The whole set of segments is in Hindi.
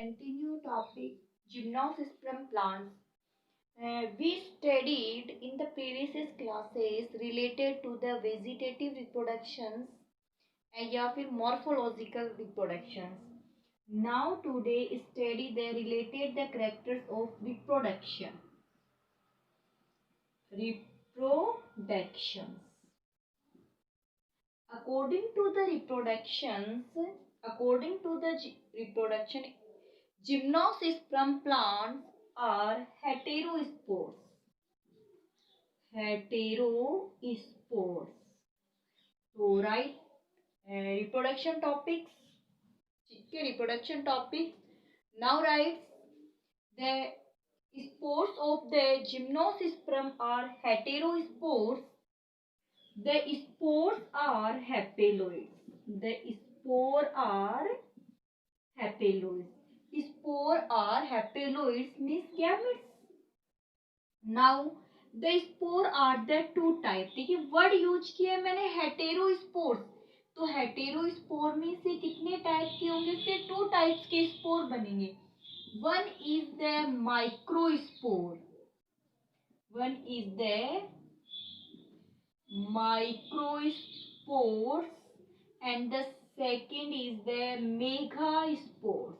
Continue topic gymnosperm plants. We studied in the previous classes related to the vegetative reproductions या फिर morphological reproductions. Now today study the related the characters of reproduction. Reproductions. According to the reproductions, according to the reproduction, gymnosperm plants are heterospores. Heterospores. So right, reproduction topics. Reproduction topics. Now write the spores of the gymnosperm are heterospores. The spores are haploids. The spore are haploids. Spore are haploids means gametes. Now the spore are the two type. देखिए वर्ड यूज किया है मैंने हेटेरोस्पोर्स. तो हेटेरोस्पोर में से कितने टाइप के होंगे? फिर टू टाइप्स के स्पोर बनेंगे. One is the microspore. One is the microspores and the second is the megaspores.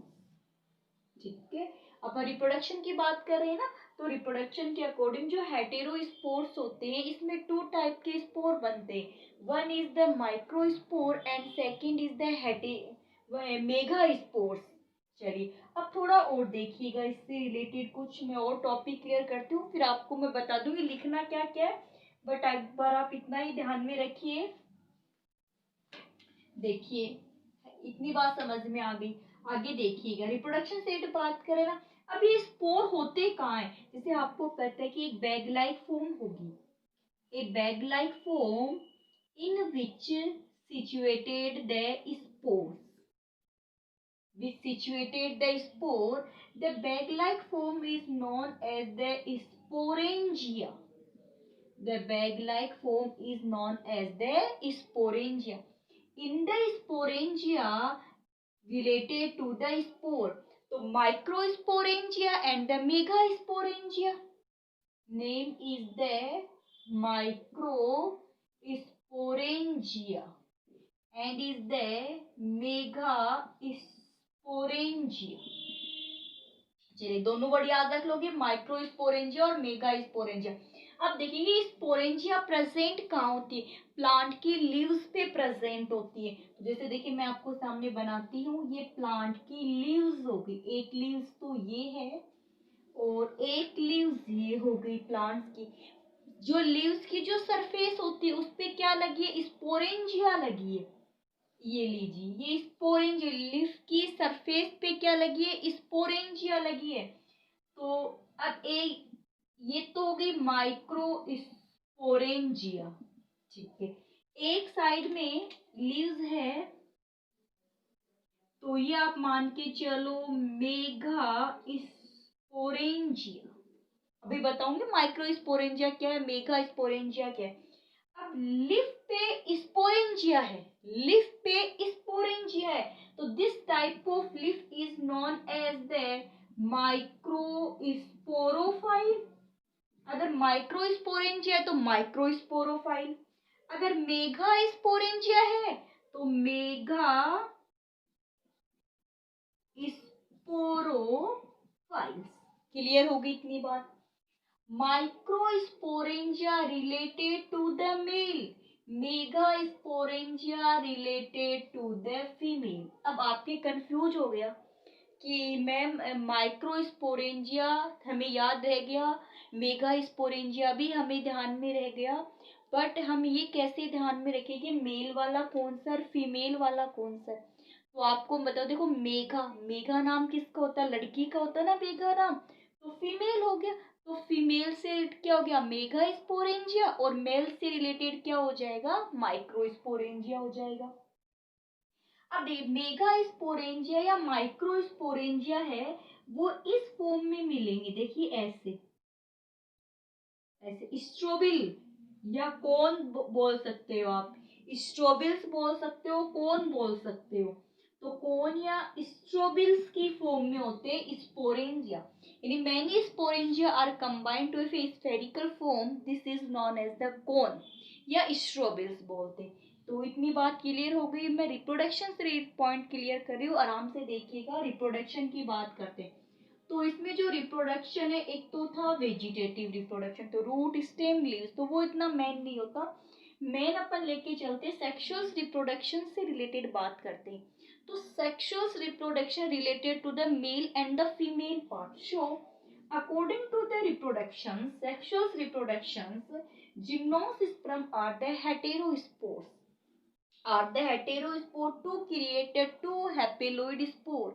ठीक है. अब रिप्रोडक्शन की बात कर रहे हैं ना, तो रिप्रोडक्शन के अकॉर्डिंग जो हेटेरोस्पोर्स होते हैं इसमें टू टाइप के स्पोर बनते हैं. One is the microspore and second is the megaspores. चलिए अब थोड़ा और देखिएगा, इससे रिलेटेड कुछ मैं और टॉपिक क्लियर करती हूँ, फिर आपको मैं बता दूंगी लिखना क्या क्या है. बट एक बार आप इतना ही ध्यान में रखिए. देखिए इतनी बात समझ में आ गई. आगे देखिएगा, रिप्रोडक्शन से बात करें ना. अब ये स्पोर होते कहाँ है? जैसे आपको पता है कि एक बैग लाइक फॉर्म होगी. ए bag like form in which situated the spores. Which situated the spore, the bag-like form is known as the sporangia. The bag-like form is known as the sporangia. In the sporangia related to the spore, so microsporangia and the megasporangia. Name is the microsporangia and is the megasporangia. चलिए दोनों वर्ड याद रख लोगे, माइक्रोस्पोरेंजिया और मेगास्पोरेंजिया. अब देखिए स्पोरेंजिया प्रेजेंट कहाँ होती है? प्लांट की लीव्स पे प्रेजेंट होती है. जैसे देखिए मैं आपको सामने बनाती हूँ, ये प्लांट की लीव्स हो गई. एक लीव्स तो ये है और एक लीव्स ये हो गई प्लांट की. जो लीव्स की जो सरफेस होती है उस पे क्या लगी है? स्पोरेंजिया लगी है. ये लीजिए, ये स्पोरेंजिया लीफ की सरफेस पे क्या लगी है? स्पोरेंजिया लगी है. तो अब एक ये तो हो गई माइक्रो स्पोरेंजिया. ठीक है. एक साइड में लीव्स है तो ये आप मान के चलो मेगा स्पोरेंजिया. अभी बताऊंगी माइक्रो स्पोरेंजिया क्या है, मेगा स्पोरेंजिया क्या है. अब लीफ पे स्पोरेंजिया है, लीफ पे स्पोरेंजिया है, तो this type of leaf is known as the microsporophyll. अगर माइक्रोस्पोरेंजिया है तो माइक्रोस्पोरोफाइल. अगर मेगा स्पोरेंजिया है तो मेगा स्पोरोफाइल्स. क्लियर होगी इतनी बात. Microsporangia related to the male, Megasporangia related to the female. अब आपके कंफ्यूज हो गया कि मैम माइक्रोस्पोरेंजिया हमें याद रह गया, मेगास्पोरेंजिया भी हमें ध्यान में रह गया, बट हम ये कैसे ध्यान में रखें कि मेल वाला कौन सा और फीमेल वाला कौन सा. तो आपको बताओ, देखो मेघा, मेघा नाम किसका होता है? लड़की का होता है ना मेघा नाम, तो फीमेल हो गया. तो फीमेल से क्या हो गया? Mega sporangia. और मेल से रिलेटेड क्या हो जाएगा? माइक्रोस्पोरेंजिया हो जाएगा. अब मेगा स्पोरेंजिया या माइक्रोस्पोरेंजिया है वो इस फॉर्म में मिलेंगे. देखिए ऐसे ऐसे स्ट्रोबिल या कौन बोल सकते हो आप. स्ट्रोबिल्स बोल सकते हो, कौन बोल सकते हो. तो कोन या स्ट्रोबिल्स की फॉर्म में होते हैं स्पोरेंजिया, यानी many sporangia are combined to a spherical form, this is known as the cone या स्ट्रोबिल्स बोलते हैं। तो इतनी बात क्लियर हो गई। मैं रिप्रोडक्शन से पॉइंट क्लियर कर रही हूँ, आराम से देखिएगा। रिप्रोडक्शन की बात करते हैं तो इसमें जो रिप्रोडक्शन है, एक तो था वेजिटेटिव रिप्रोडक्शन, तो रूट स्टेम लीव्स, तो वो इतना मेन नहीं होता। मेन अपन लेके चलते सेक्सुअल रिप्रोडक्शन से रिलेटेड बात करते हैं। तो sexual reproduction related to the male and the female part. So according to the reproduction, sexual reproduction, gymnosperm are the heterospores, to create a two haploid spore.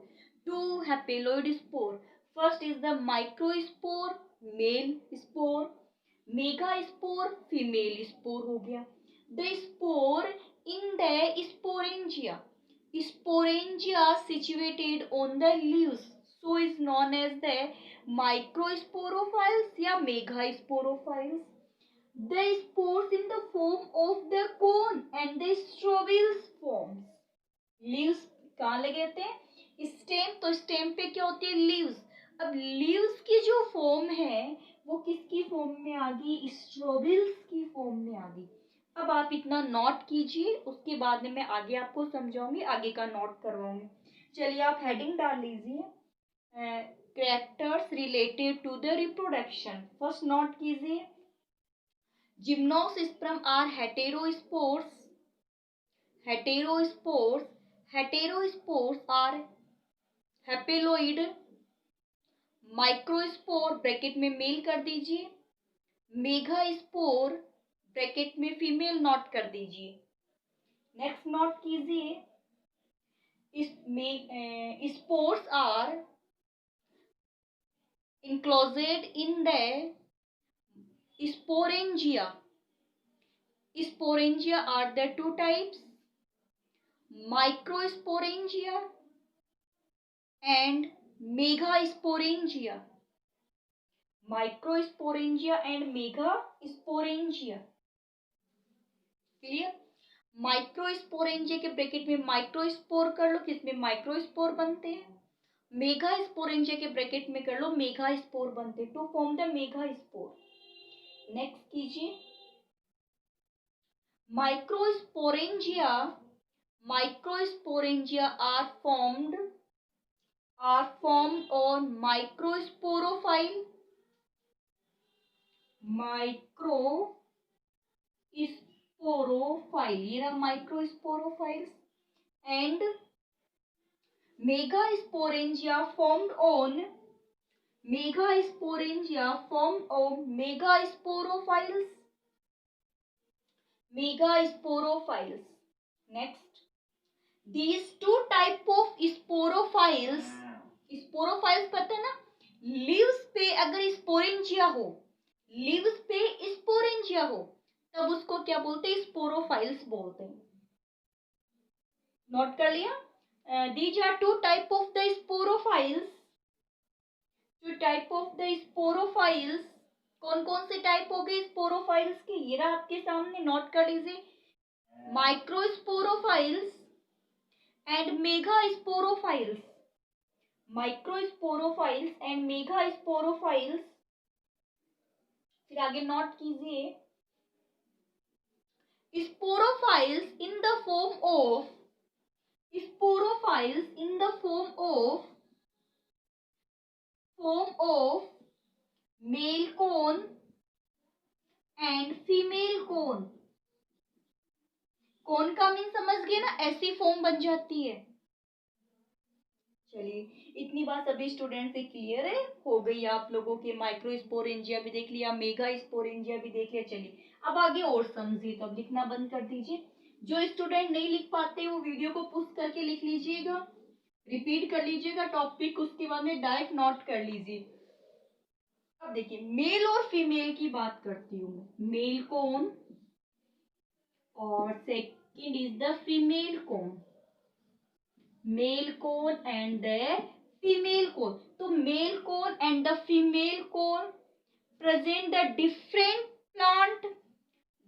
First is the microspore, male spore, megaspore, female spore हो गया। The spore in the sporangia situated on the leaves, so is known as the microsporophiles या megasporophiles. The spores in the form of the cone and the strobiles forms. Leaves कहाँ लगे होते हैं? स्टेम, तो स्टेम पे क्या होती है? लीव्स। अब लीव्स की जो फॉर्म है वो किसकी फॉर्म में आ गई? स्ट्रोबिल्स की फॉर्म में आ गई। अब आप इतना नोट कीजिए, उसके बाद में मैं आगे आपको समझाऊंगी, आगे का नोट करवाऊंगी। चलिए आप हेडिंग डाल लीजिए, characters related to the reproduction. First note कीजिए, Gymnosperm are heterospores. Heterospores are haploid. Microspore bracket में मेल कर दीजिए, मेगास्पोर ब्रैकेट में फीमेल नोट कर दीजिए। नेक्स्ट नोट कीजिए, spores are enclosed in the sporangia. Sporangia are the two types, microsporangia and megasporangia. Microsporangia and megasporangia. Clear? Microsporangia के ब्रैकेट में माइक्रोस्पोर कर लो, किसमें माइक्रोस्पोर बनते हैं। मेगास्पोरेंजिया के ब्रैकेट में कर लो, मेगास्पोर बनते हैं, to form the megaspore. Next कीजिए, Microsporangia are formed on microsporophile ये रहा microsporophiles, and megasporangia formed on megasporophiles. Next, these two type of sporophiles पता है ना, लीव्स पे अगर स्पोरेंजिया हो, तब उसको क्या बोलते हैं? स्पोरोफाइल्स बोलते हैं। नोट कर लिया? These are two type of the sporophylls. कौन कौन से टाइप हो गए स्पोरोफाइल्स के? ये रहा आपके सामने, नोट कर लीजिए, माइक्रोस्पोरोफाइल्स एंड मेगास्पोरोफाइल्स। माइक्रोस्पोरोफाइल्स एंड मेगास्पोरोफाइल्स। फिर आगे नोट कीजिए, sporophiles in the form of male cone and female cone. कौन का मीन समझ गए ना, ऐसी फॉर्म बन जाती है। चलिए इतनी बात सभी स्टूडेंट से क्लियर है, हो गई आप लोगों के। माइक्रोस्पोरेंजिया भी देख लिया, मेगास्पोरेंजिया भी देख लिया। चलिए अब आगे और समझिए, तो अब लिखना बंद कर दीजिए। जो स्टूडेंट नहीं लिख पाते वो वीडियो को पुश करके लिख लीजिएगा, रिपीट कर लीजिएगा टॉपिक, उसके बाद में डायरेक्ट नोट कर लीजिए। अब देखिए, मेल और फीमेल की बात करती हूँ। मेल कौन और सेकंड इज द फीमेल कौन। Male cone and the female cone. तो male cone and the female cone present the different plant,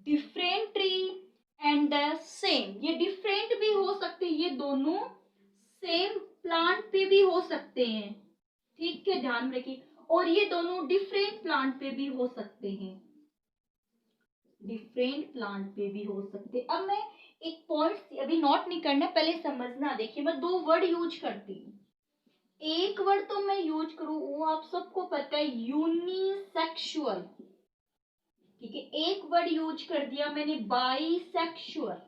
different tree and the same. ये different भी हो सकते, ये दोनों सेम प्लांट पे भी हो सकते हैं, ठीक है, ध्यान रखिए। और ये दोनों डिफरेंट प्लांट पे भी हो सकते हैं, डिफरेंट प्लांट पे भी हो सकते हैं। अब मैं एक पॉइंट अभी नोट नहीं करना, पहले समझना। देखिए मैं दो वर्ड यूज करती हूँ, एक वर्ड तो मैं यूज करूँ वो आप सबको पता है, यूनिसेक्सुअल, ठीक है। एक वर्ड यूज कर दिया मैंने, बाइसेक्सुअल।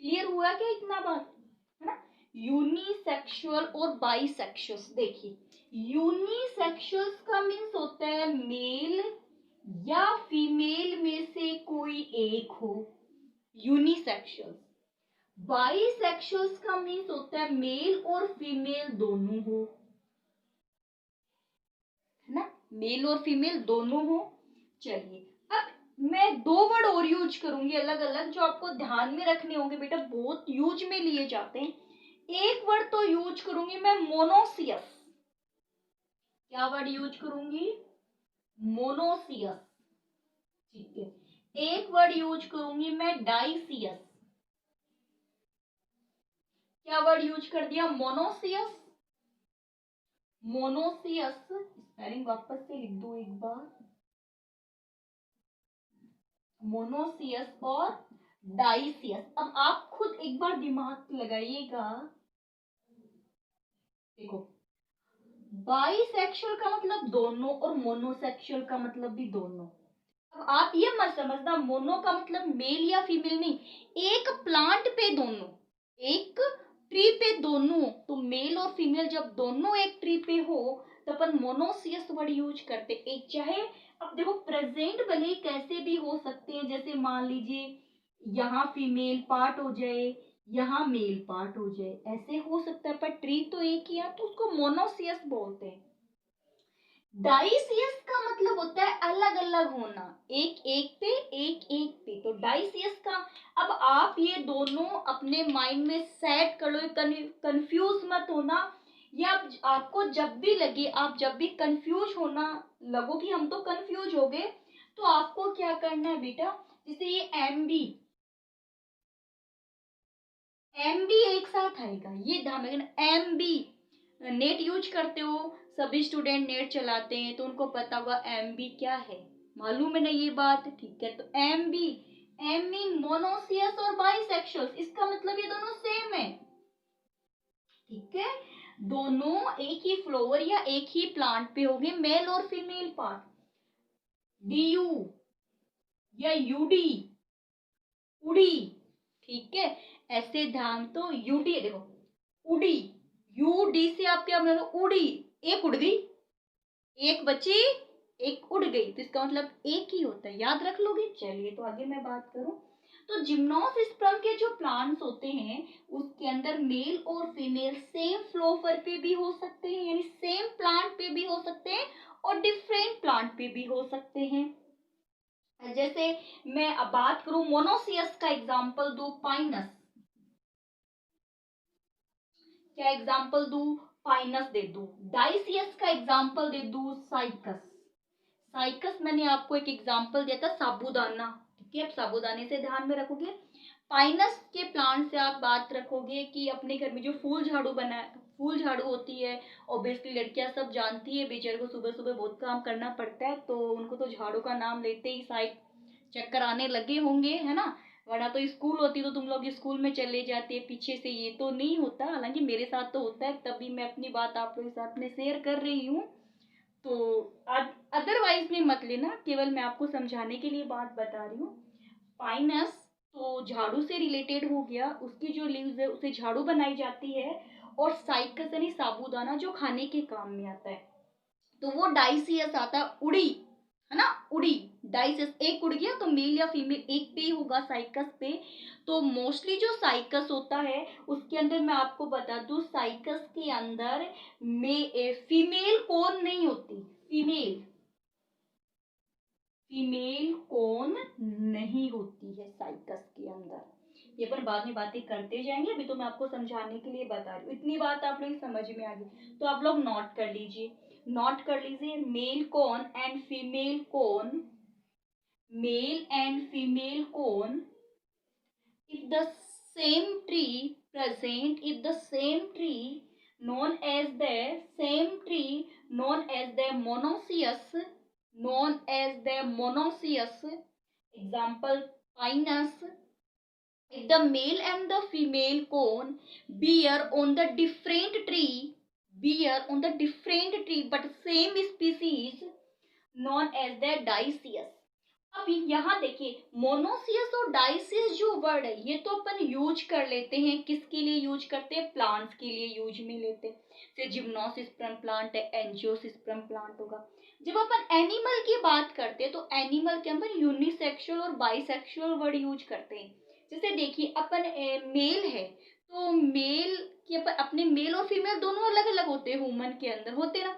क्लियर हुआ क्या इतना बात, है ना। यूनिसेक्सुअल और बाइसेक्सुअल, देखिए यूनिसेक्सुअल्स का मीन्स होता है मेल या फीमेल में से कोई एक हो, यूनिसेक्सुअल्स। बाइसेक्सुअल्स का मीन्स होता है मेल और फीमेल दोनों हो, है ना, मेल और फीमेल दोनों हो। चलिए अब मैं दो वर्ड और यूज करूंगी अलग अलग, जो आपको ध्यान में रखने होंगे बेटा, बहुत यूज में लिए जाते हैं। एक वर्ड तो यूज करूंगी मैं मोनोसियस, क्या वर्ड यूज करूंगी, मोनोसियस, ठीक है। एक वर्ड यूज करूंगी मैं डाइसियस, क्या वर्ड यूज कर दिया, मोनोसियस। मोनोसियस स्पेलिंग वापस से लिख दो एक बार, मोनोसियस और डाइसियस। अब आप खुद एक बार दिमाग लगाइएगा, देखो बाइसेक्सुअल का मतलब दोनों और मोनोसेक्सुअल का मतलब भी दोनों। अब आप ये मत समझना मोनो का मतलब मेल या फीमेल नहीं, एक प्लांट पे दोनों, एक ट्री पे दोनों, तो मेल और फीमेल जब दोनों एक ट्री पे हो तो अपन मोनोसियस वर्ड यूज करते एक। चाहे अब देखो प्रेजेंट भले ही कैसे भी हो सकते हैं, जैसे मान लीजिए यहाँ फीमेल पार्ट हो जाए, यहाँ मेल पार्ट हो जाए, ऐसे हो सकता है, पर ट्री तो एक ही है तो उसको मोनोसियस बोलते हैं। डाइसियस का मतलब होता है अलग अलग होना, एक एक पे एक एक पे, तो डाइसियस का। अब आप ये दोनों अपने माइंड में सेट कर लो, कंफ्यूज मत होना। या आपको जब भी लगे, आप जब भी कंफ्यूज होना लगो कि हम तो कंफ्यूज हो गए, तो आपको क्या करना है बेटा, जैसे ये एम बी एक साथ आएगा, ये ध्यान रखना। एम बी नेट यूज करते हो, सभी स्टूडेंट नेट चलाते हैं तो उनको पता होगा एम बी क्या है, मालूम है ना ये बात, ठीक है। तो M B, M mean monoecious और बाइसेक्सुअल, इसका मतलब ये दोनों सेम है, ठीक है। दोनों एक ही फ्लावर या एक ही प्लांट पे होंगे, मेल और फीमेल पार्ट। डी यू या यूडी, उड़ी, ठीक है। ऐसे ध्यान, तो यूडी देखो, उड़ी, यू डी से आप क्या बना, उड़ी, एक उड़ गई, एक बची, एक उड़ गई, तो इसका मतलब एक ही होता है, याद रख लोगे। चलिए तो आगे मैं बात करूं, तो जिम्नोस्पर्म के जो प्लांट्स होते हैं उसके अंदर मेल और फीमेल सेम फ्लोवर पे भी हो सकते हैं, यानी सेम प्लांट पे भी हो सकते हैं और डिफरेंट प्लांट पे भी हो सकते हैं। जैसे मैं अब बात करूं मोनोसियस का एग्जांपल दो, पाइनस, क्या एग्जांपल दू, पाइनस दे दू। डाइसियस का एग्जांपल दे दू, साइकस। साइकस मैंने आपको एक एग्जांपल दिया था, साबूदाना, ठीक है, आप साबूदाने से ध्यान में रखोगे। पाइनस के प्लांट से आप बात रखोगे कि अपने घर में जो फूल झाड़ू बना, फूल झाड़ू होती है, ऑब्वियसली लड़कियां सब जानती है, बेचारे को सुबह सुबह बहुत काम करना पड़ता है, तो उनको तो झाड़ू का नाम लेते ही शायद चक्कर आने लगे होंगे, है ना। वरना तो स्कूल होती तो तुम लोग स्कूल में चले जाते, पीछे से ये तो नहीं होता, हालांकि मेरे साथ तो होता है, तभी मैं अपनी बात आप लोगों के साथ में शेयर कर रही हूँ। तो अदरवाइज में मत लेना, केवल मैं आपको समझाने के लिए बात बता रही हूँ। पाइनस तो झाड़ू से रिलेटेड हो गया, उसकी जो लीव्स है उसे झाड़ू बनाई जाती है। और साइकस यानी साबूदाना जो खाने के काम में आता है, तो वो डाइसियस आता है, उड़ी, है ना, उड़ी। डाइसियस एक उड़ गया तो मेल या फीमेल एक पे ही होगा साइकस पे। तो मोस्टली जो साइकस होता है उसके अंदर मैं आपको बता दूं, साइकस के अंदर फीमेल कौन नहीं होती, फीमेल फीमेल कौन नहीं होती है साइकस के अंदर। ये पर बाद में बातें करते जाएंगे, अभी तो मैं आपको समझाने के लिए बता रही हूँ, इतनी बात आप लोग समझ में आ गई तो आप लोग नोट कर लीजिए, नोट कर लीजिए। मेल कौन एंड फीमेल कौन, मेल एंड फीमेल कौन, if the same tree present if the same tree known as the same tree known as the monoecious example pinus. If the male and the female cone bear on the different tree but same species known as the dioecious. अब यहाँ देखिए मोनोसियस और डाइसियस जो वर्ड है ये तो अपन यूज कर लेते हैं, किसके लिए यूज करते हैं, प्लांट्स के लिए यूज में लेते हैं। जैसे जिम्नोसिस्पर्म प्लांट है, एंजियोस्पर्म प्लांट होगा। जब अपन एनिमल की बात करते हैं तो एनिमल के अंदर यूनिसेक्सुअल और बाइसेक्सुअल वर्ड यूज करते हैं। जैसे देखिए अपन मेल है तो मेल की अपन अपने मेल और फीमेल दोनों अलग अलग होते हैं, ह्यूमन के अंदर होते हैं ना,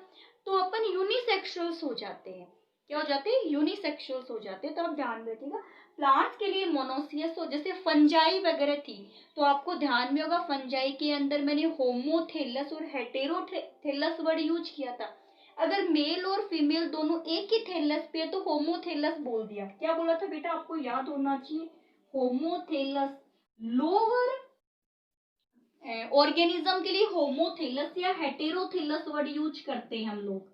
तो अपन यूनिसेक्सुअल्स हो जाते हैं। क्या हो जाते हैं, यूनिसेक्सुअल्स हो जाते हैं। तो आप ध्यान रखिएगा प्लांट्स के लिए मोनोसियस हो, जैसे फंजाई वगैरह थी तो आपको ध्यान में होगा फंजाई के अंदर मैंने होमोथेलस और हेटेरोथेलस वर्ड यूज किया था। अगर मेल और फीमेल दोनों एक ही थेलस पे है तो होमोथेलस बोल दिया। क्या बोला था बेटा, आपको याद होना चाहिए, होमोथेलस। लोअर ऑर्गेनिज्म के लिए होमोथेलस या हेटेरोथेलस वर्ड यूज करते हैं हम लोग,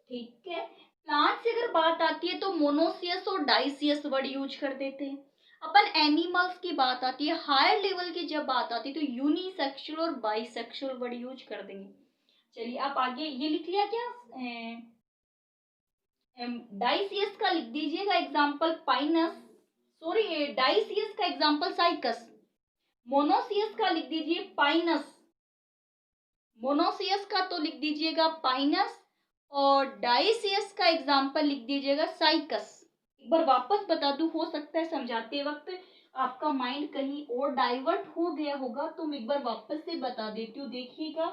ठीक है। प्लांट से अगर बात आती है तो मोनोसियस और डाइसियस वर्ड यूज कर देते हैं। अपन एनिमल्स की बात आती है, हायर लेवल की जब बात आती है तो यूनिसेक्सुअल और बाइसेक्सुअल वर्ड यूज कर देंगे। चलिए आप आगे ये लिख लिया क्या, डाइसियस का लिख दीजिएगा एग्जाम्पल पाइनस, सॉरी डाइसियस का एग्जाम्पल साइकस। मोनोसियस का लिख दीजिए पाइनस, मोनोसियस का तो लिख दीजिएगा पाइनस और डाइसियस का एग्जाम्पल लिख दीजिएगा साइकस। एक बार वापस बता दूं, हो सकता है समझाते वक्त आपका माइंड कहीं और डाइवर्ट हो गया होगा, तो मैं एक बार वापस से बता देती हूँ। देखिएगा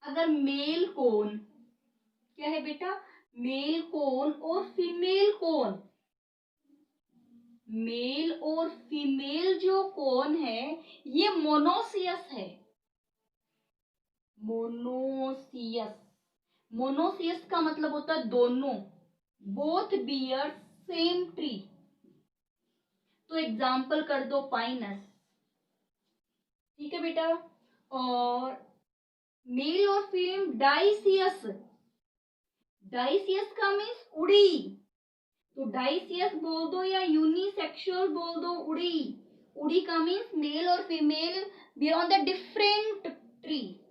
अगर मेल कोन क्या है बेटा, मेल कोन और फीमेल कोन, मेल और फीमेल जो कोन है ये मोनोसियस है, मोनोसियस। मोनोसियस का मतलब होता है दोनों, बोथ बियर सेम ट्री, तो एग्जाम्पल कर दो पाइनस, ठीक है बेटा। और मेल और फीमेल डाइसियस, डाइसियस का मीन्स उड़ी, तो डाइसियस बोल दो या यूनिसेक्सुअल बोल दो, उड़ी। उड़ी का मीन्स मेल और female bear on the different tree,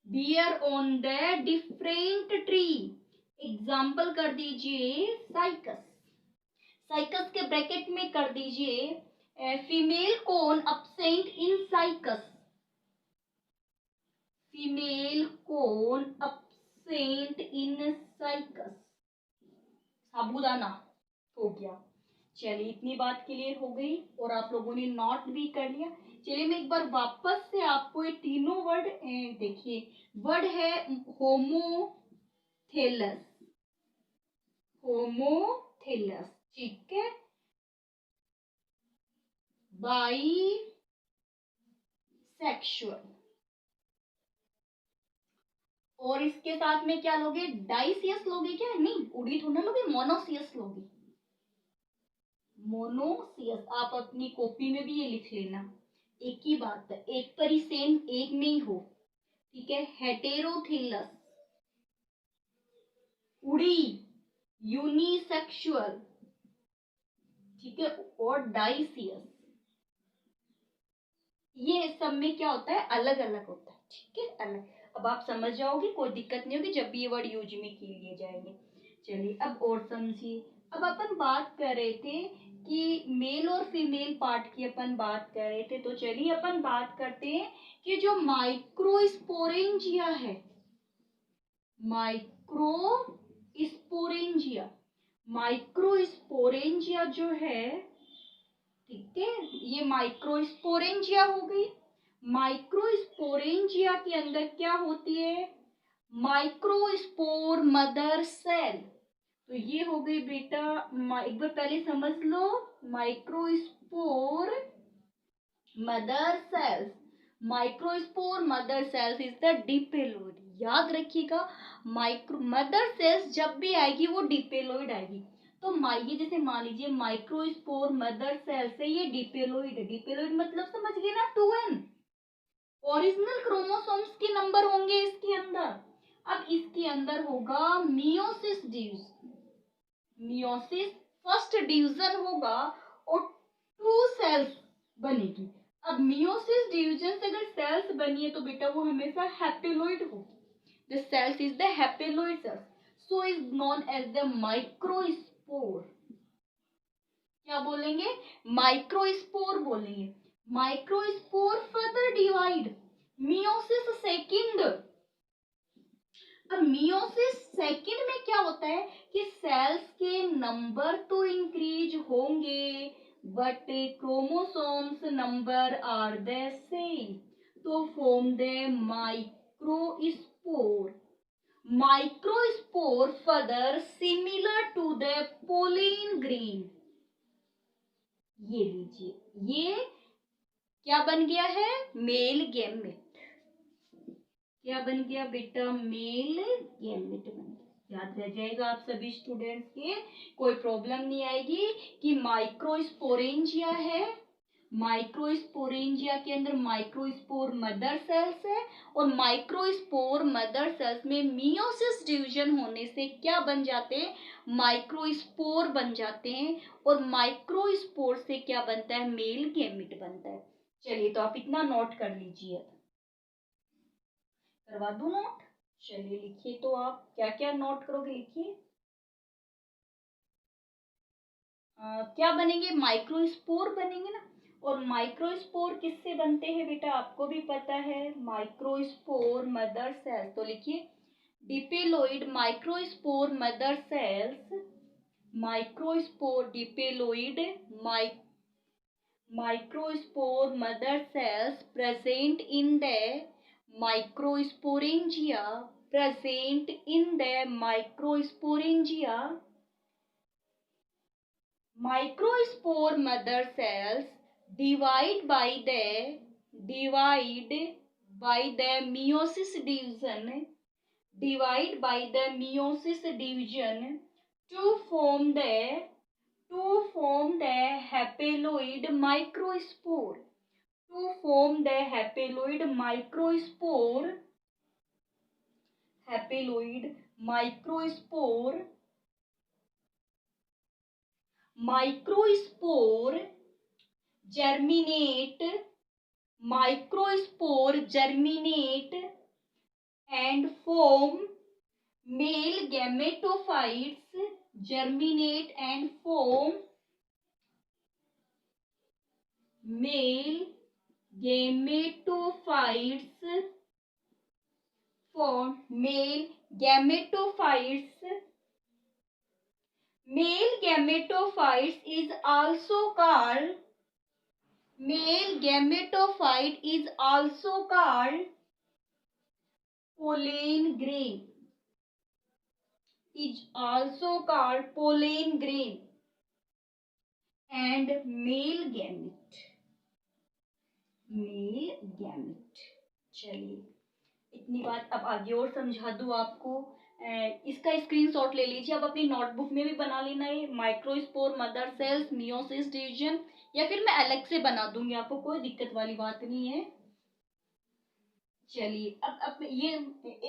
bear on the different tree, example कर दीजिए साइकस। साइकस के ब्रैकेट में कर दीजिए female cone absent in cycas, female cone absent in cycas, साबूदाना हो गया। चलिए इतनी बात क्लियर हो गई और आप लोगों ने नोट भी कर लिया। चलिए मैं एक बार वापस से आपको ये तीनों वर्ड देखिए, वर्ड है होमोथेलस, होमोथेलस, ठीक है, बाइसेक्सुअल, और इसके साथ में क्या लोगे, डाइसियस लोगे क्या, नहीं उड़ी थोड़ा लोगे, मोनोसियस लोगे, मोनोसियस। आप अपनी कॉपी में भी ये लिख लेना, एक ही बात है, एक पर ही सेम एक नहीं हो, ठीक है। हेटेरोथिलस, उड़ी, यूनिसेक्सुअल, ठीक है, और डाइसियस, ये सब में क्या होता है, अलग अलग होता है, ठीक है, अलग। अब आप समझ जाओगे, कोई दिक्कत नहीं होगी जब भी ये वर्ड यूज में के लिए जाएंगे। चलिए अब और समझिए। अब अपन बात कर रहे थे कि मेल और फीमेल पार्ट की अपन बात कर रहे थे, तो चलिए अपन बात करते हैं कि जो माइक्रोस्पोरेंजिया है, माइक्रोस्पोरेंजिया, माइक्रोस्पोरेंजिया जो है, ठीक है, ये माइक्रोस्पोरेंजिया हो गई। माइक्रोस्पोरेंजिया के अंदर क्या होती है, माइक्रोस्पोर मदर सेल, तो ये हो गई बेटा, एक बार पहले समझ लो, microspore mother cells, microspore mother cells is the diploid. याद रखिएगा, माइक्रो मदर सेल्स जब भी आएगी वो डिपेलोइड आएगी। तो ये जैसे मान लीजिए माइक्रोस्पोर मदर सेल से ये डिपेलोइड है, डिपेलोइड मतलब समझ गए ना 2n ओरिजिनल क्रोमोसोम्स के नंबर होंगे इसके अंदर। अब इसके अंदर होगा meiosis division, meiosis first division होगा और 2 सेल्स बनेगी। अब मियोसिस डिवीजन से अगर सेल्स बनी है तो बेटा वो हमेशा हैप्लोइड होगी। The cells is the haploid cells, so is known as the microspore. क्या बोलेंगे? माइक्रोस्पोर बोलेंगे। Microspore further divide meiosis second. अब मियोसिस सेकंड में क्या होता है कि सेल्स के नंबर तो इंक्रीज होंगे but chromosomes number are the same, तो form the microspore. Microspore further similar to the pollen grain. ये लीजिए, ये क्या बन गया है? Male gamete. क्या बन गया बेटा? मेल गैमेट बन गया। याद रह जाएगा आप सभी स्टूडेंट्स के, कोई प्रॉब्लम नहीं आएगी कि माइक्रोस्पोरेंजिया है, माइक्रोस्पोरेंजिया के अंदर माइक्रोस्पोर मदर सेल्स है और माइक्रोस्पोर मदर सेल्स में मियोसिस डिवीजन होने से क्या बन जाते हैं? माइक्रोस्पोर बन जाते हैं और माइक्रोस्पोर से क्या बनता है? मेल गैमेट बनता है। चलिए तो आप इतना नोट कर लीजिए। करवा दूं नोट? चलिए लिखिए, तो आप क्या क्या नोट करोगे लिखिए। क्या बनेंगे? माइक्रोस्पोर बनेंगे ना। और माइक्रोस्पोर किससे बनते हैं बेटा? आपको भी पता है, माइक्रोस्पोर मदर सेल्स। तो लिखिए diploid microspore mother cells, microspore diploid microspore mother cells present in the microsporangia, present in the microsporangia. Microspore mother cells divide by the meiosis division, divide by the meiosis division to form the haploid microspore, to form the haploid microspore, haploid microspore, microspore germinate, microspore germinate and form male gametophytes, germinate and form male gametophytes, form male gametophytes. Male gametophytes is also called, male gametophyte is also called pollen grain, is also called pollen grain and male gamete, male gamete। चलिए इतनी बात अब आगे और समझा दूं आपको। इसका स्क्रीनशॉट ले लीजिए, अब अपनी नोटबुक में भी बना लेना है। Microspore mother sales meiosis division, या फिर मैं अलग से बना दूंगी, आपको कोई दिक्कत वाली बात नहीं है। चलिए अब ये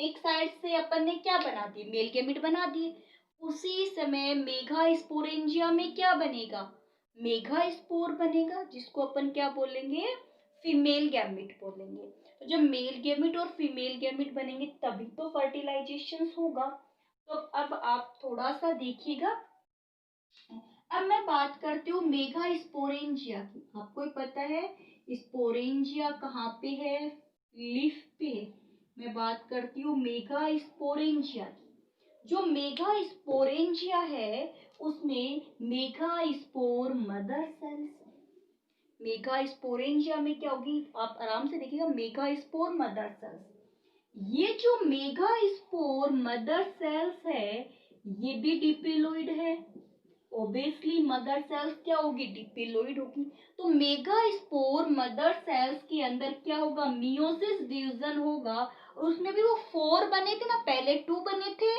एक साइड से अपन ने क्या बना दी? मेल गैमेट बना दिए। उसी समय मेगास्पोरेंजिया में क्या बनेगा? मेगास्पोर बनेगा, जिसको अपन क्या बोलेंगे? फीमेल गैमेट बोलेंगे। तो जब मेल गैमेट और फीमेल गैमेट बनेंगे तभी तो फर्टिलाइजेशन होगा। तो अब आप थोड़ा सा देखिएगा। अब मैं बात करती हूँ मेगास्पोरेंजिया की। आपको ही पता है स्पोरेंजिया कहाँ पे है? लीफ पे। मैं बात करती हूँ मेगास्पोरेंजिया की। जो मेगास्पोरेंजिया है उसमें मेगास्पोर मदर सेल्स, मेगास्पोरेंजिया में क्या होगी? आप आराम से देखिएगा, मेगास्पोर मदर सेल्स। ये जो मेगास्पोर मदर सेल्स है ये भी डिपेलोइड है। ओबियसली मदर सेल्स क्या होगी? डिपेलोइड होगी। तो मेगास्पोर मदर सेल्स के अंदर क्या होगा? मियोसिस डिवीजन होगा और उसमें भी वो 4 बने थे ना, पहले 2 बने थे,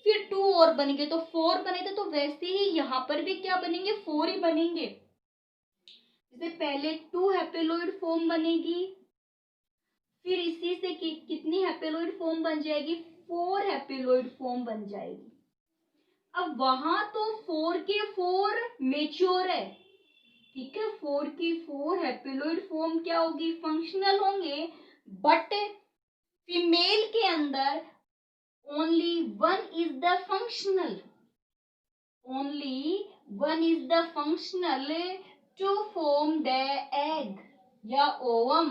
फिर 2 और बन गए तो 4 बने थे, तो वैसे ही यहाँ पर भी क्या बनेंगे, 4 ही बनेंगे। जैसे पहले 2 हैप्लोइड फॉर्म बनेगी, फिर इसी से कितनी हैप्लोइड फॉर्म बन जाएगी, 4 हैप्लोइड फॉर्म बन जाएगी। अब वहां तो 4 के 4 मेच्योर है, ठीक है, 4 की 4 हैप्लोइड फॉर्म क्या होगी, फंक्शनल होंगे, बट फीमेल के अंदर only one is the functional, only one is the functional to form the egg या ovum,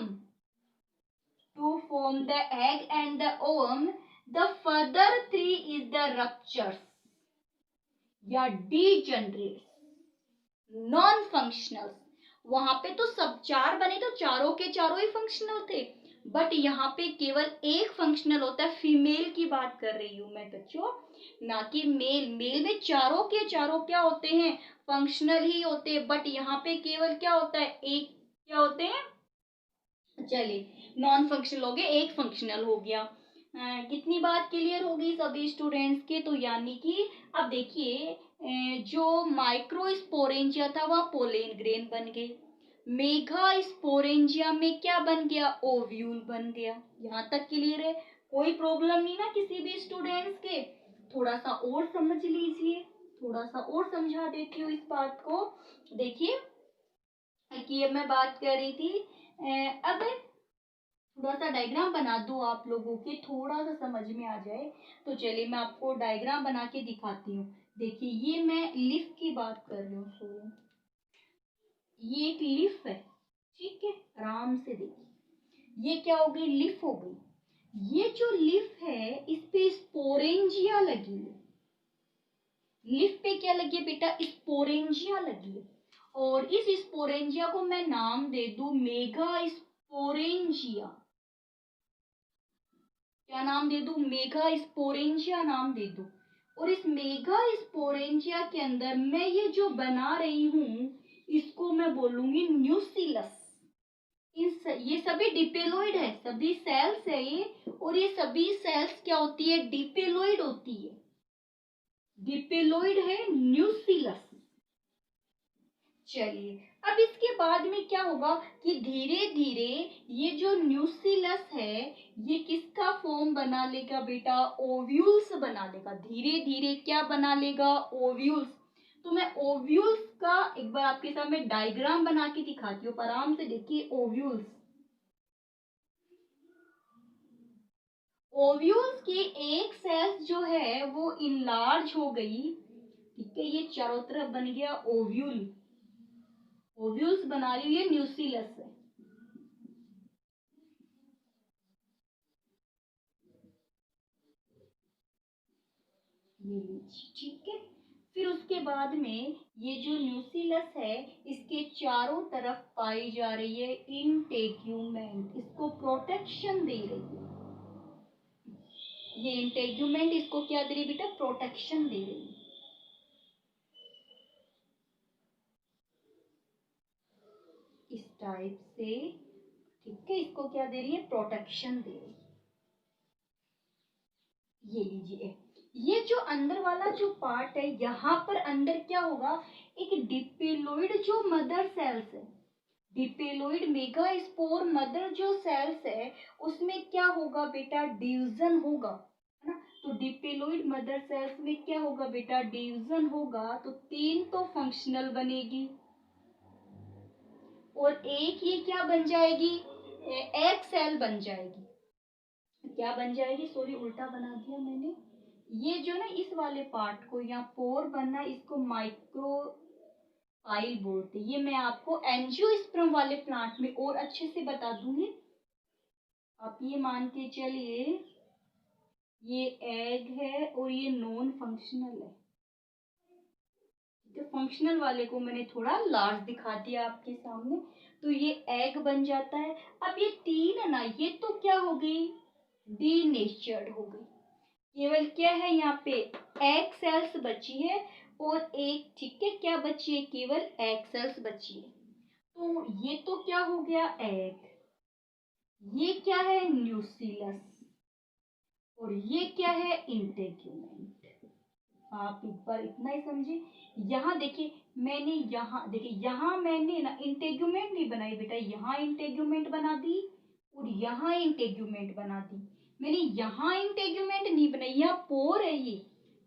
to form the egg and the ovum, the further 3 is the ruptures या degenerates, नॉन फंक्शनल। वहां पे तो सब 4 बने तो चारों के चारों ही फंक्शनल थे, बट यहाँ पे केवल एक फंक्शनल होता है। फीमेल की बात कर रही हूं मैं बच्चों, ना कि मेल। मेल में चारों के चारों क्या होते हैं, फंक्शनल ही होते हैं, बट यहाँ पे केवल क्या होता है, एक क्या होते हैं, चलिए नॉन फंक्शनल हो गए, एक फंक्शनल हो गया। कितनी बात क्लियर होगी सभी स्टूडेंट्स के, तो यानी कि अब देखिए जो माइक्रोस्पोरेंजिया था वह पोलेन ग्रेन बन गए, मेगा स्पोरेंजिया में क्या बन गया, ओव्यूल बन गया। यहाँ तक क्लियर है, कोई प्रॉब्लम नहीं ना किसी भी स्टूडेंट्स के। थोड़ा सा और समझ लीजिए, थोड़ा सा और समझा देती हूँ इस बात को। देखिए कि अब मैं बात कर रही थी, अब थोड़ा सा डायग्राम बना दूं आप लोगों के, थोड़ा सा समझ में आ जाए। तो चलिए मैं आपको डायग्राम बना के दिखाती हूँ। देखिए ये मैं लिफ की बात कर रही हूँ, सो ये एक लिफ है, ठीक है, आराम से देखिए, ये क्या हो गई, लिफ हो गई। ये जो लिफ है इस पे स्पोरेंजिया लगी है, लिफ पे क्या लगी है बेटा, स्पोरेंजिया लगी है, और इस स्पोरेंजिया को मैं नाम दे दूं मेगा स्पोरेंजिया। क्या नाम दे दूं, मेगा स्पोरेंजिया नाम दे दूं। और इस मेगा स्पोरेंजिया के अंदर मैं ये जो बना रही हूं इसको मैं बोलूंगी न्यूसिलस। ये सभी डिपेलोइड है, सभी सेल्स है ये, और ये सभी सेल्स क्या होती है, डिपेलोइड होती है, डिपेलोइड है न्यूसिलस। चलिए अब इसके बाद में क्या होगा कि धीरे धीरे ये जो न्यूसिलस है ये किसका फॉर्म बना लेगा बेटा, ओव्यूल्स बना लेगा, धीरे धीरे क्या बना लेगा, ओव्यूल्स। तो मैं ओव्यूल्स का एक बार आपके सामने डायग्राम बना के दिखाती हूँ, आराम से देखिए। ओव्यूल्स, ओव्यूल्स की एक सेल्स जो है वो इनलार्ज हो गई, ठीक है, ये चारों तरफ बन गया ओव्यूल, ओव्यूल्स बना रही है, न्यूसिलस है। ये लीजिए, ठीक है। फिर उसके बाद में ये जो न्यूसिलस है इसके चारों तरफ पाई जा रही है इंटेग्यूमेंट, इसको प्रोटेक्शन दे रही है। ये इंटेग्यूमेंट इसको क्या दे रही है बेटा, प्रोटेक्शन दे रही है। इस टाइप से, ठीक है, इसको क्या दे रही है, प्रोटेक्शन दे रही है। ये लीजिए, ये जो अंदर वाला जो पार्ट है यहाँ पर अंदर क्या होगा, एक डिपेलोइड जो मदर सेल्स है, डिपेलोइड मेगा स्पोर मदर जो सेल्स है उसमें क्या होगा बेटा, डिवीजन होगा, है ना। तो डिपेलोइड मदर सेल्स में क्या होगा बेटा, डिवीजन होगा, तो 3 तो फंक्शनल बनेगी और एक ये क्या बन जाएगी, एक सेल बन जाएगी। क्या बन जाएगी, सॉरी उल्टा बना दिया मैंने, ये जो ना इस वाले पार्ट को यहाँ पोर बनना, इसको माइक्रो पाइल बोलते हैं। ये मैं आपको एंजियोस्पर्म वाले प्लांट में और अच्छे से बता दूंगी। आप ये मान के चलिए, ये एग है और ये नॉन फंक्शनल है, तो फंक्शनल वाले को मैंने थोड़ा लार्ज दिखा दिया आपके सामने, तो ये एग बन जाता है। अब ये 3 है ना, ये तो क्या हो गई, डीनेचर्ड हो गई, केवल क्या है यहाँ पे एग सेल्स बची है, और एक, ठीक है, क्या बची है, केवल एग सेल्स बची है। तो ये तो क्या हो गया, एग, ये क्या है, न्यूसिलस, और ये क्या है, इंटेग्यूमेंट। आप एक बार इतना ही समझे। यहाँ देखिए मैंने यहाँ देखिए यहाँ मैंने ना इंटेगुमेंट नहीं बनाई बेटा, यहाँ इंटेगुमेंट बना दी और यहाँ इंटेगुमेंट बना दी। मैंने यहाँ इंटेगुमेंट नहीं बनाई, यहाँ पोर है ये,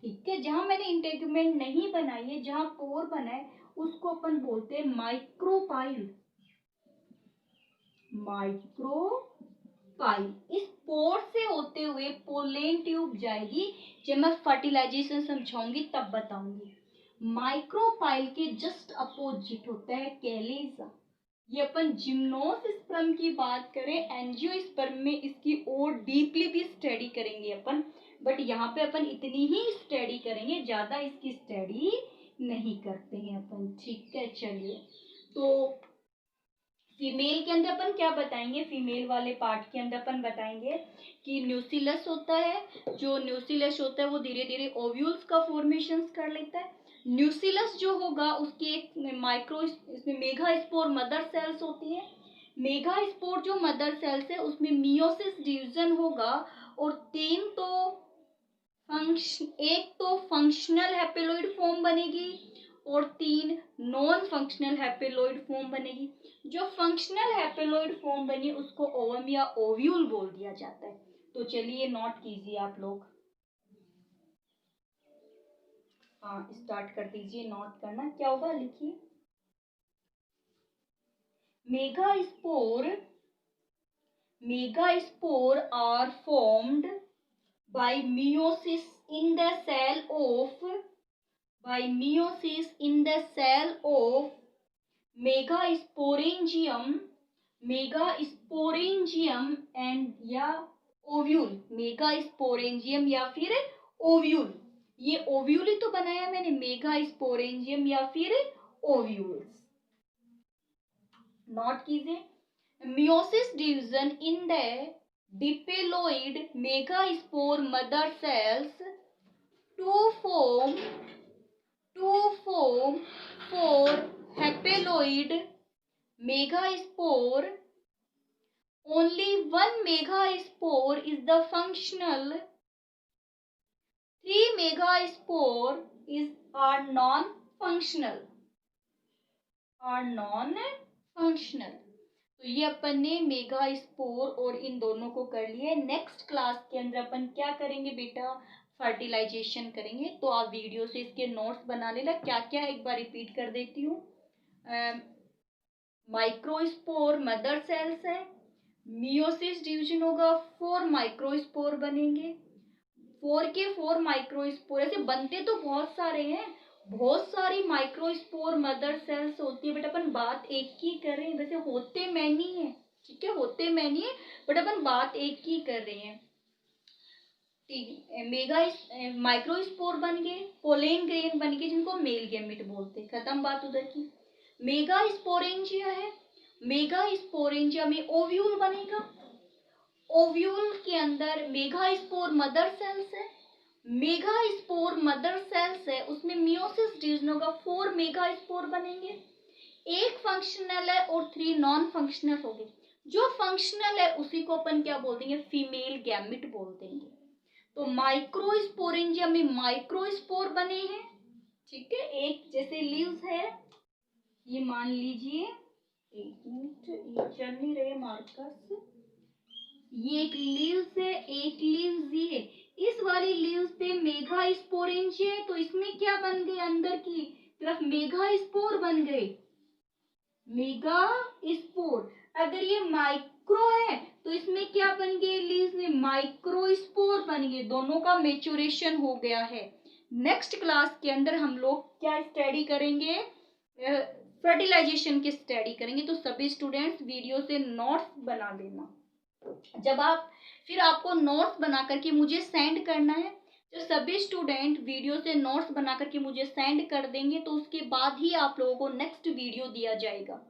ठीक है। जहां मैंने इंटेगुमेंट नहीं बनाई है, जहां पोर बना है, उसको अपन बोलते हैं माइक्रोपाइल। माइक्रोपाइल। इस पोर से होते हुए पोलेन ट्यूब जाएगी। जब मैं फर्टिलाइजेशन समझाऊंगी तब बताऊंगी। माइक्रोपाइल के जस्ट अपोजिट होता है कैलेजा। ये अपन जिम्नोस्पर्म की बात करें, एंजियोस्पर्म में इसकी और डीपली भी स्टडी करेंगे अपन, बट यहाँ पे अपन इतनी ही स्टडी करेंगे, ज्यादा इसकी स्टडी नहीं करते हैं अपन, ठीक है। चलिए, तो फीमेल के अंदर अपन क्या बताएंगे, फीमेल वाले पार्ट के अंदर अपन बताएंगे कि न्यूसिलस होता है। जो न्यूसिलस होता है वो धीरे धीरे ओव्यूल्स का फॉर्मेशन कर लेता है। न्यूसिलस जो होगा उसके एक माइक्रो, इसमें मेगास्पोर मदर सेल्स होती है। मेगास्पोर जो मदर सेल्स है उसमें मियोसिस डिवीजन होगा और एक तो फंक्शनल हैप्लोइड फॉर्म बनेगी और 3 नॉन फंक्शनल हैप्लोइड फॉर्म बनेगी। जो फंक्शनल हैप्लोइड फॉर्म बनी उसको ओवम या ओव्यूल बोल दिया जाता है। तो चलिए नोट कीजिए आप लोग, हाँ स्टार्ट कर दीजिए नोट करना। क्या होगा लिखिए, megaspore are formed by meiosis in the cell of megasporangium and या ओव्यूल, मेगास्पोरेंजियम या फिर ओव्यूल। ये ओव्यूल ही तो बनाया मैंने, मेगास्पोरेंजियम या फिर ओव्यूल्स। नोट कीजिए, meiosis division in the diploid megaspore mother cells to form 4 haploid megaspore. Only one megaspore is the functional. 3 megaspore are non-functional. तो ये अपन ने मेगास्पोर और इन दोनों को कर लिया। नेक्स्ट क्लास के अंदर अपन क्या करेंगे बेटा, फर्टिलाइजेशन करेंगे। तो आप वीडियो से इसके नोट्स बना लेना। क्या क्या एक बार रिपीट कर देती हूँ। माइक्रोस्पोर मदर सेल्स है, मियोसिस डिवीजन होगा, 4 माइक्रोस्पोर बनेंगे। 4 के 4 माइक्रोस्पोर, ऐसे बनते तो बहुत सारे हैं, बहुत सारी माइक्रोस्पोर मदर सेल्स होती है, बट अपन बात एक की कर रहे हैं। वैसे होते मैनी है, ठीक है, होते मैनी है, बट अपन बात एक की कर रहे हैं। माइक्रोस्पोर बन गए, पोलेन ग्रेन बन गए, जिनको मेल गैमेट बोलते हैं। खत्म बात उधर की। मेगास्पोरेंजिया है, मेगास्पोरेंजिया में ओव्यूल बनेगा। ओव्यूल के अंदर मेगास्पोर मदर सेल्स है, मेगास्पोर मदर सेल्स है, उसमें मियोसिस डिवीजन होगा, 4 मेगास्पोर बनेंगे। एक फंक्शनल है और 3 नॉन फंक्शनल हो गए। जो फंक्शनल है उसी को अपन क्या बोल देंगे, फीमेल गैमेट बोल देंगे। तो माइक्रोस्पोरेंजिया में माइक्रोस्पोर बने हैं, ठीक है। एक जैसे लीव्स है, ये मान लीजिए, एक मिनट ये चल नहीं रहे मार्कर्स, ये एक लीव्स है, एक लीव्स ये, इस वाली लीव्स पे मेगास्पोरेंजिया है, तो इसमें क्या बन गए, अंदर की तरफ मेगास्पोर बन गए, मेगास्पोर। अगर ये माइक्रो है तो इसमें क्या बन गए, लीव्स में माइक्रोस्पोर बन गए। दोनों का मेचुरेशन हो गया है। नेक्स्ट क्लास के अंदर हम लोग क्या स्टडी करेंगे, फर्टिलाइजेशन की स्टडी करेंगे। तो सभी स्टूडेंट्स वीडियो से नोट्स बना लेना। जब आप फिर आपको नोट्स बना करके मुझे सेंड करना है। जो सभी स्टूडेंट वीडियो से नोट्स बना करके मुझे सेंड कर देंगे तो उसके बाद ही आप लोगों को नेक्स्ट वीडियो दिया जाएगा।